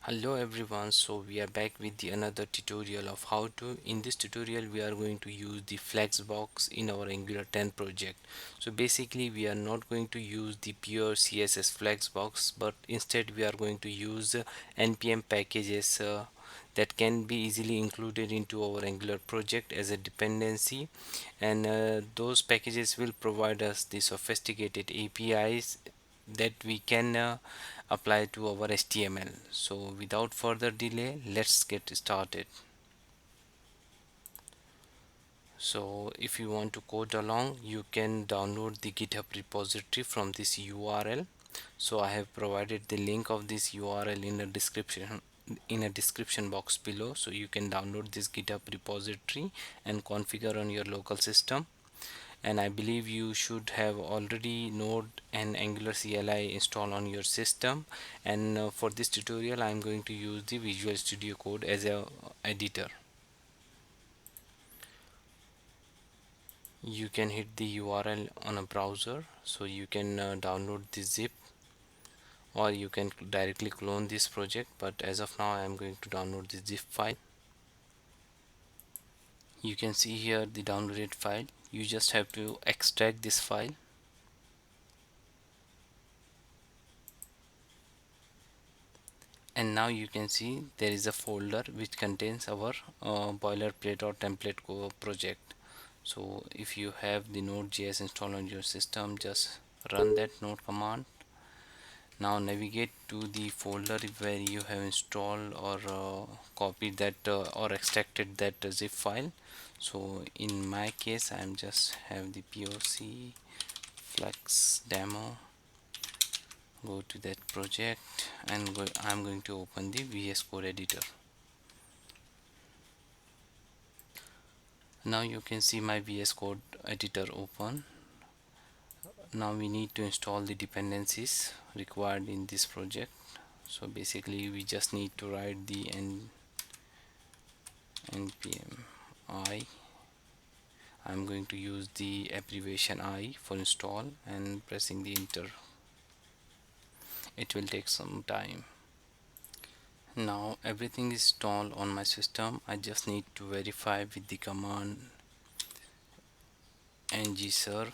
Hello everyone, so we are back with the another tutorial of how to. In this tutorial we are going to use the Flexbox in our Angular 10 project. So basically we are not going to use the pure CSS Flexbox, but instead we are going to use npm packages that can be easily included into our Angular project as a dependency, and those packages will provide us the sophisticated APIs that we can apply to our HTML. So without further delay, let's get started. So if you want to code along, you can download the GitHub repository from this URL. So I have provided the link of this URL in a description box below, so you can download this GitHub repository and configure on your local system. And I believe you should have already Node and Angular CLI installed on your system. And for this tutorial I'm going to use the Visual Studio Code as a editor. You can hit the URL on a browser, so you can download the zip, or you can directly clone this project, but as of now I am going to download the zip file. You can see here the downloaded file. You just have to extract this file, and now you can see there is a folder which contains our boilerplate or template project. So if you have the node.js installed on your system, just run that node command. Now navigate to the folder where you have installed or copied that or extracted that zip file. So in my case I'm just have the poc flex demo. Go to that project and I'm going to open the VS Code editor. Now you can see my VS Code editor open. Now we need to install the dependencies required in this project. So basically we just need to write the npm I. I'm going to use the abbreviation I for install and pressing the enter. It will take some time. Now everything is installed on my system. I just need to verify with the command ngserve.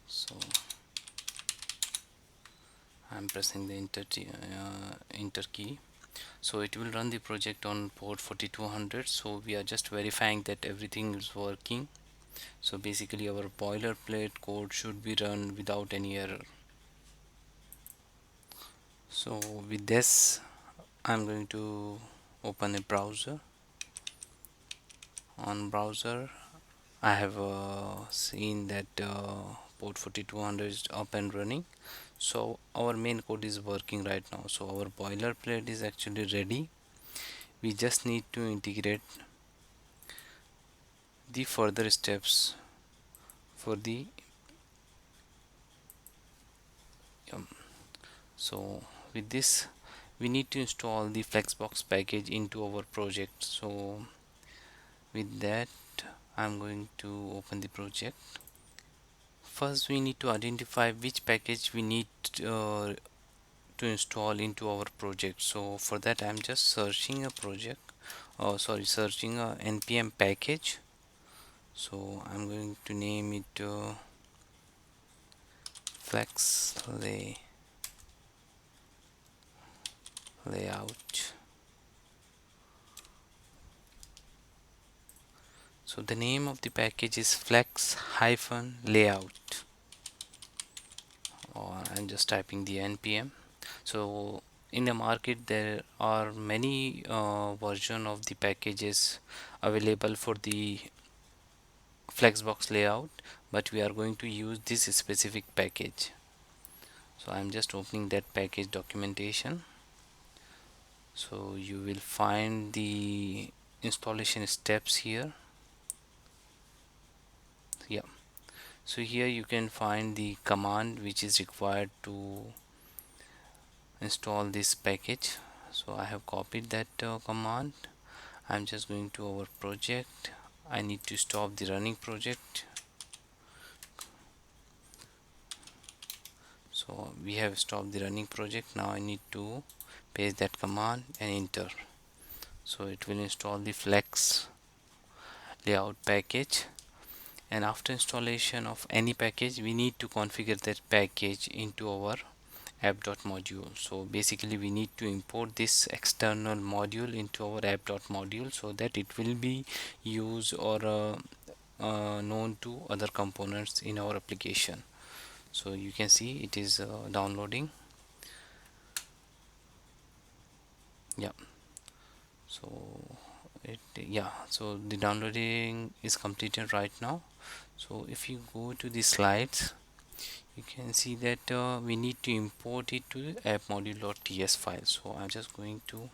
So I'm pressing the enter key. So it will run the project on port 4200. So we are just verifying that everything is working. So basically our boilerplate code should be run without any error. So with this I'm going to open a browser. On browser I have seen that port 4200 is up and running. So our main code is working right now. So our boilerplate is actually ready. We just need to integrate the further steps for the um, so with this we need to install the Flexbox package into our project. So with that I'm going to open the project. First we need to identify which package we need to install into our project. So for that I'm just searching a project, searching a npm package. So I'm going to name it flex layout. So the name of the package is flex hyphen layout, or I'm just typing the npm. So in the market there are many version of the packages available for the Flexbox layout, but we are going to use this specific package. So I'm just opening that package documentation. So you will find the installation steps here. Yeah, so here you can find the command which is required to install this package. So I have copied that command. I'm just going to our project. I need to stop the running project. So So we have stopped the running project. Now I need to paste that command and enter. So it will install the Flex layout package, and after installation of any package we need to configure that package into our app.module. So basically we need to import this external module into our app.module so that it will be used or known to other components in our application. So you can see it is downloading. Yeah, so so the downloading is completed right now. So if you go to the slides, you can see that we need to import it to the app module.ts file. So I'm just going to,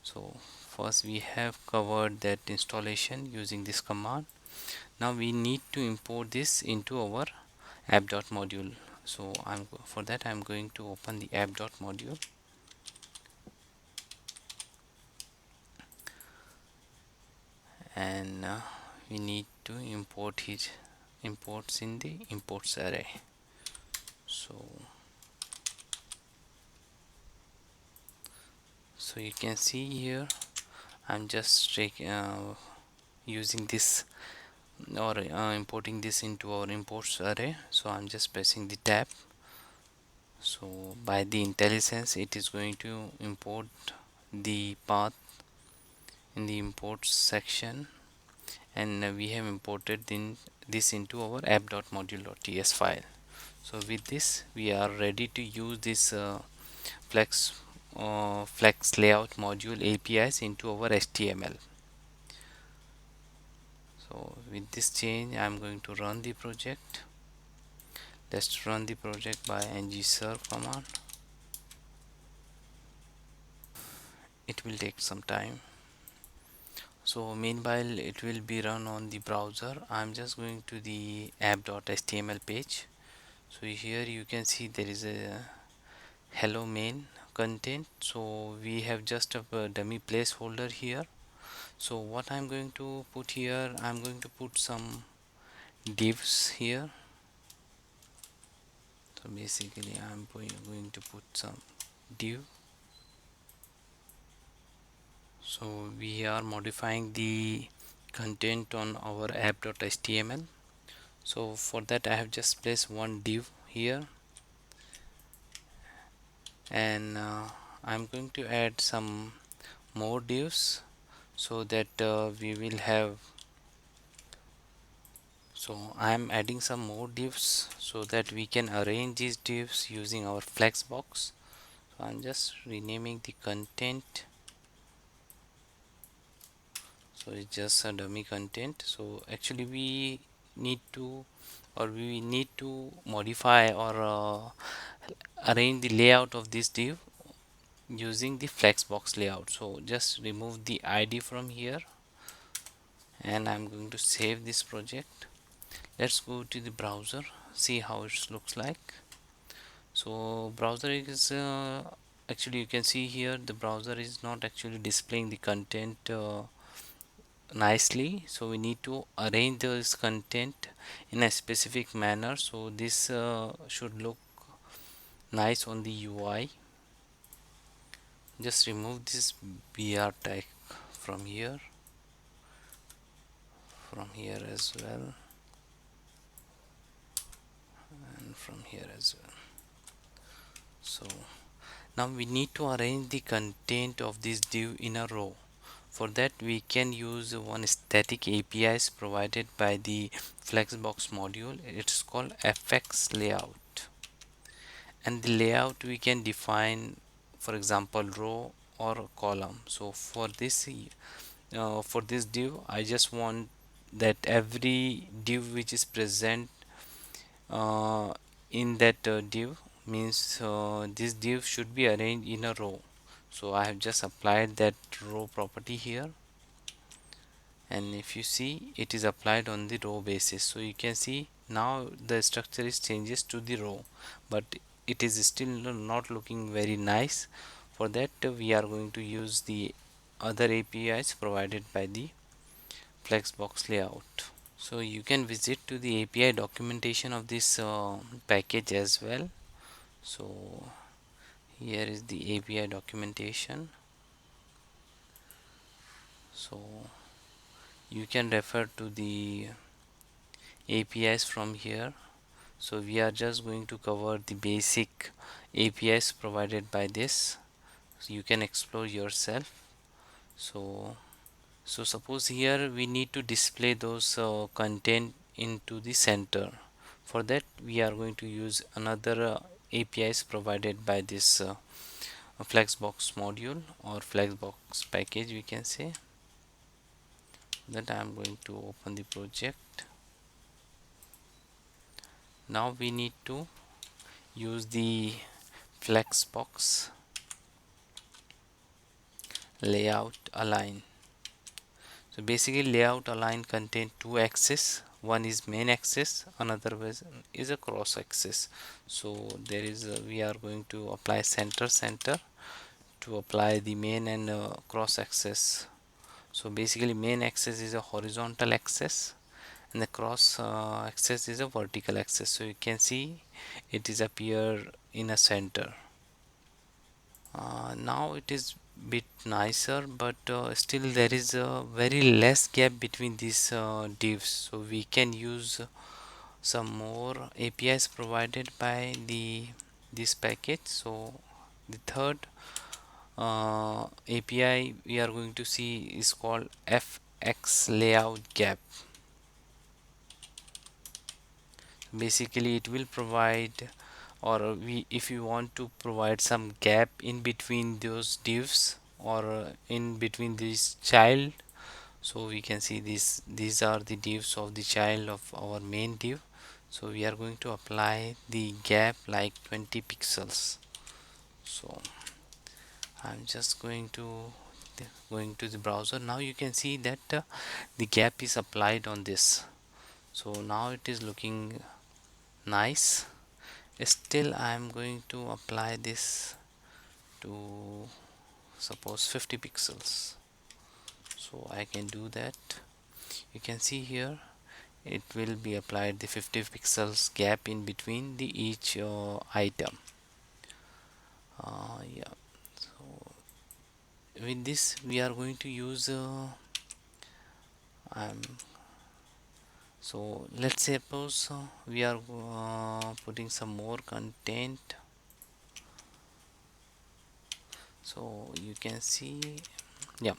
so first we have covered that installation using this command. Now we need to import this into our app.module. So for that I'm going to open the app.module, and we need to import it, imports in the imports array. So you can see here I'm just using this or importing this into our imports array. So I'm just pressing the tab. So by the IntelliSense it is going to import the path in the imports section, and we have imported this into our app.module.ts file. So with this we are ready to use this flex layout module APIs into our HTML. So with this change I'm going to run the project. Let's run the project by ngserve command. It will take some time. So meanwhile it will be run on the browser. I'm just going to the app.html page. So here you can see there is a hello main content. So we have just a dummy placeholder here. So what I'm going to put here, I'm going to put some divs here. So basically I'm going to put some div. So we are modifying the content on our app.html. So for that I have just placed one div here, and I'm going to add some more divs so that we will have, so I'm adding some more divs so that we can arrange these divs using our Flexbox. So I'm just renaming the content, so it's just a dummy content. So actually we need to, or we need to modify or arrange the layout of this div using the Flexbox layout. So just remove the ID from here, and I'm going to save this project. Let's go to the browser, see how it looks like. So browser is actually, you can see here the browser is not actually displaying the content nicely. So we need to arrange this content in a specific manner, so this should look nice on the UI. Just remove this br tag from here, as well, and from here as well. So now we need to arrange the content of this div in a row. For that we can use one static APIs provided by the Flexbox module. It's called FX layout, and the layout we can define, for example, row or column. So for this div I just want that every div which is present uh, in that div means this div should be arranged in a row. So I have just applied that row property here, and if you see it is applied on the row basis. So you can see now the structure is changes to the row, but it is still not looking very nice. For that we are going to use the other APIs provided by the Flexbox layout. So you can visit to the API documentation of this package as well. So here is the API documentation. So you can refer to the APIs from here. So we are just going to cover the basic APIs provided by this, so you can explore yourself. So suppose here we need to display those content into the center. For that we are going to use another APIs provided by this Flexbox module or Flexbox package, we can say. That I am going to open the project. Now we need to use the Flexbox layout align. So basically layout align contain two axes. One is main axis, another is a cross axis. So there is we are going to apply center to apply the main and cross axis. So basically main axis is a horizontal axis and the cross axis is a vertical axis. So you can see it is appear in a center. Now it is bit nicer, but still there is a very less gap between these divs, so we can use some more APIs provided by this package. So the third API we are going to see is called FX layout gap. Basically it will provide, or we if you want to provide some gap in between those divs or in between this child, so we can see these are the divs of the child of our main div. So we are going to apply the gap like 20 pixels. So I'm just going to the browser. Now you can see that the gap is applied on this, so now it is looking nice. Still I am going to apply this to suppose 50 pixels, so I can do that. You can see here it will be applied the 50 pixels gap in between the each item. Yeah, so with this we are going to use um, so let's suppose we are putting some more content. So you can see, yeah,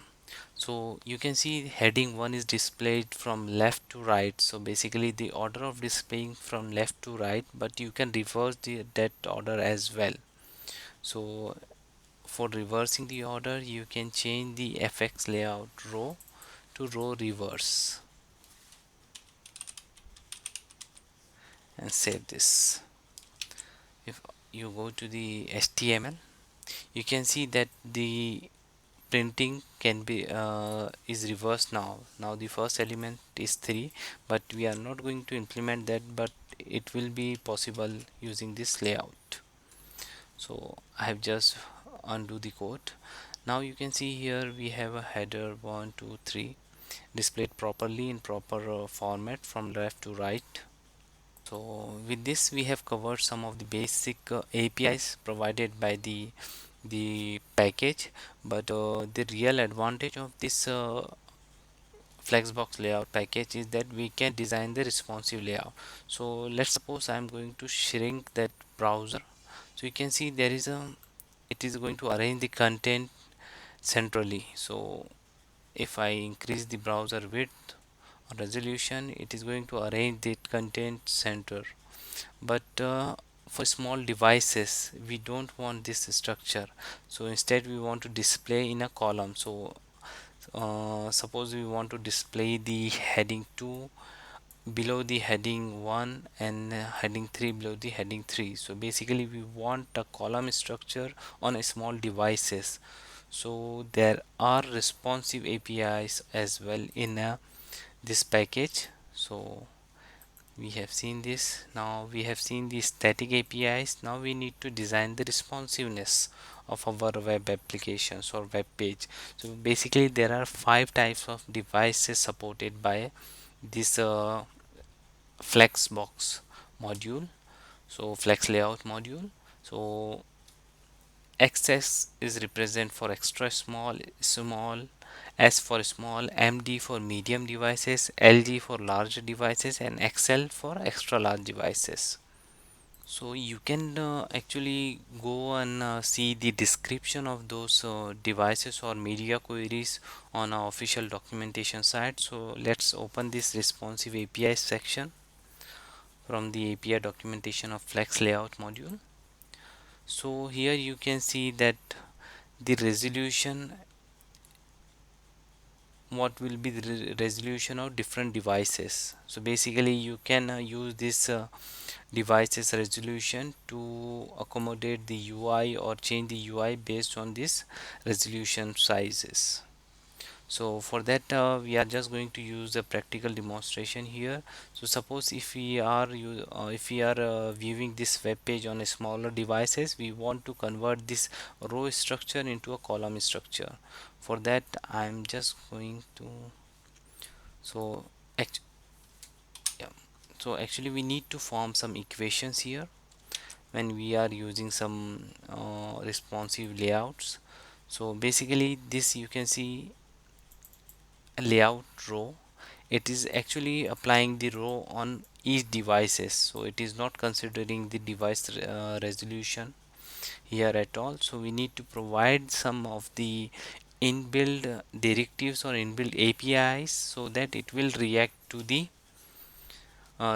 so you can see heading 1 is displayed from left to right. So basically the order of displaying from left to right, but you can reverse that order as well. So for reversing the order you can change the FX layout row to row reverse and save this. If you go to the HTML, you can see that the printing can be is reversed now. Now the first element is 3, but we are not going to implement that, but it will be possible using this layout. So I have just undo the code. Now you can see here we have a header 1 2 3 displayed properly in proper format from left to right. So with this we have covered some of the basic APIs provided by the package, but the real advantage of this Flexbox layout package is that we can design the responsive layout. So let's suppose I'm going to shrink that browser. So you can see there is a it is going to arrange the content centrally. So if I increase the browser width or resolution, it is going to arrange the content center. But for small devices we don't want this structure, so instead we want to display in a column. So suppose we want to display the heading 2 below the heading 1 and heading 3 below the heading 3. So basically we want a column structure on a small devices. So there are responsive APIs as well in this package. So we have seen this. Now we have seen the static APIs. Now we need to design the responsiveness of our web applications or web page. So basically there are 5 types of devices supported by this Flexbox module, so flex layout module. So XS is represent for extra small, small, S for small, MD for medium devices, LG for large devices, and XL for extra large devices. So you can actually go and see the description of those devices or media queries on our official documentation site. So let's open this responsive API section from the API documentation of Flex layout module. So here you can see that the resolution, what will be the resolution of different devices. So basically you can use this devices resolution to accommodate the UI or change the UI based on this resolution sizes. So for that we are just going to use a practical demonstration here. So suppose if we are viewing this web page on a smaller devices, we want to convert this row structure into a column structure. For that I'm just going to, so act yeah, so actually we need to form some equations here when we are using some responsive layouts. So basically this you can see a layout row, it is actually applying the row on each devices, so it is not considering the device resolution here at all. So we need to provide some of the inbuilt directives or inbuilt APIs so that it will react to the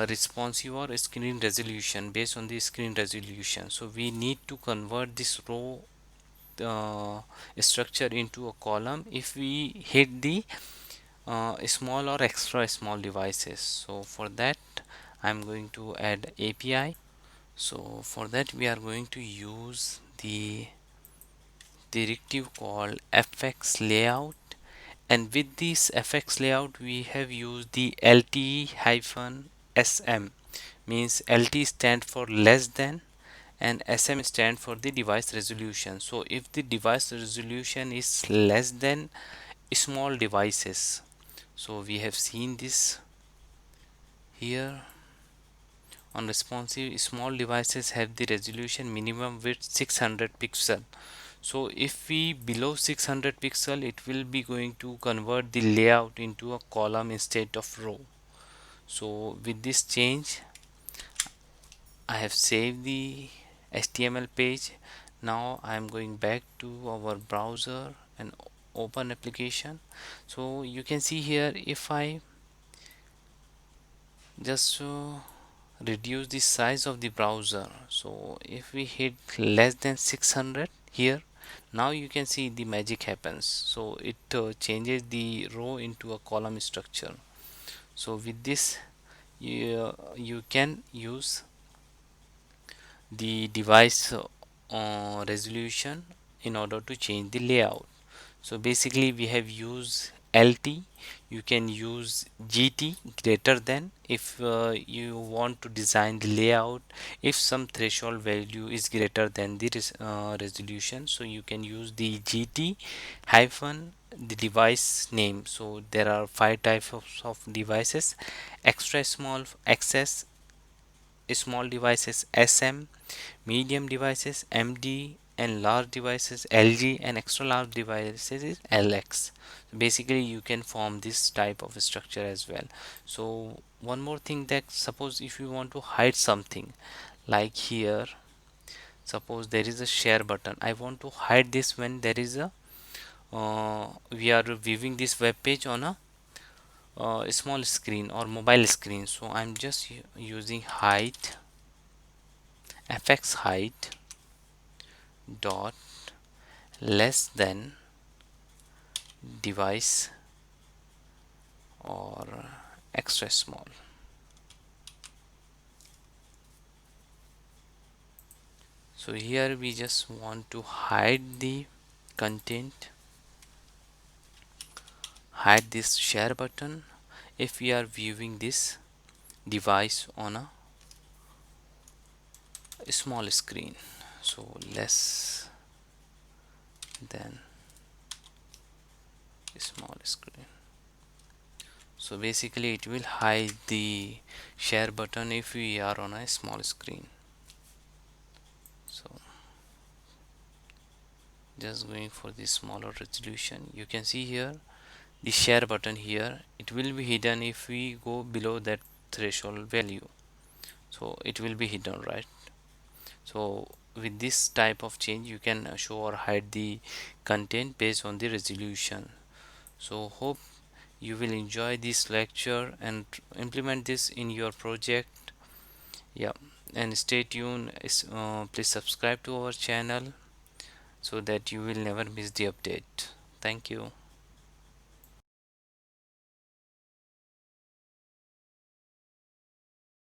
responsive or screen resolution based on the screen resolution. So we need to convert this row structure into a column if we hit the small or extra small devices. So for that I'm going to add API. So for that we are going to use the directive called fx layout, and with this fx layout we have used the lt-sm, means lt stand for less than and sm stand for the device resolution. So if the device resolution is less than small devices, so we have seen this here on responsive, small devices have the resolution minimum width 600 pixel. So if we below 600 pixel, it will be going to convert the layout into a column instead of row. So with this change I have saved the HTML page. Now I am going back to our browser and open application. So you can see here, if I just reduce the size of the browser, so if we hit less than 600 here, now you can see the magic happens. So it changes the row into a column structure. So with this you can use the device resolution in order to change the layout. So basically we have used LT. You can use GT, greater than, if you want to design the layout if some threshold value is greater than the resolution. So you can use the GT hyphen the device name. So there are 5 types of devices: extra small, XS, small devices SM, medium devices MD, and large devices LG, and extra large devices is LX. Basically you can form this type of structure as well. So one more thing, that suppose if you want to hide something, like here suppose there is a share button, I want to hide this when there is a we are viewing this web page on a small screen or mobile screen. So I'm just using height, fx height dot less than device or extra small. So here we just want to hide the content, hide this share button if we are viewing this device on a small screen. So less than small screen. So basically it will hide the share button if we are on a small screen. So just going for the smaller resolution. You can see here the share button here, it will be hidden if we go below that threshold value, so it will be hidden, right? So with this type of change you can show or hide the content based on the resolution. So hope you will enjoy this lecture and implement this in your project. Yeah, and stay tuned. Please subscribe to our channel so that you will never miss the update. Thank you.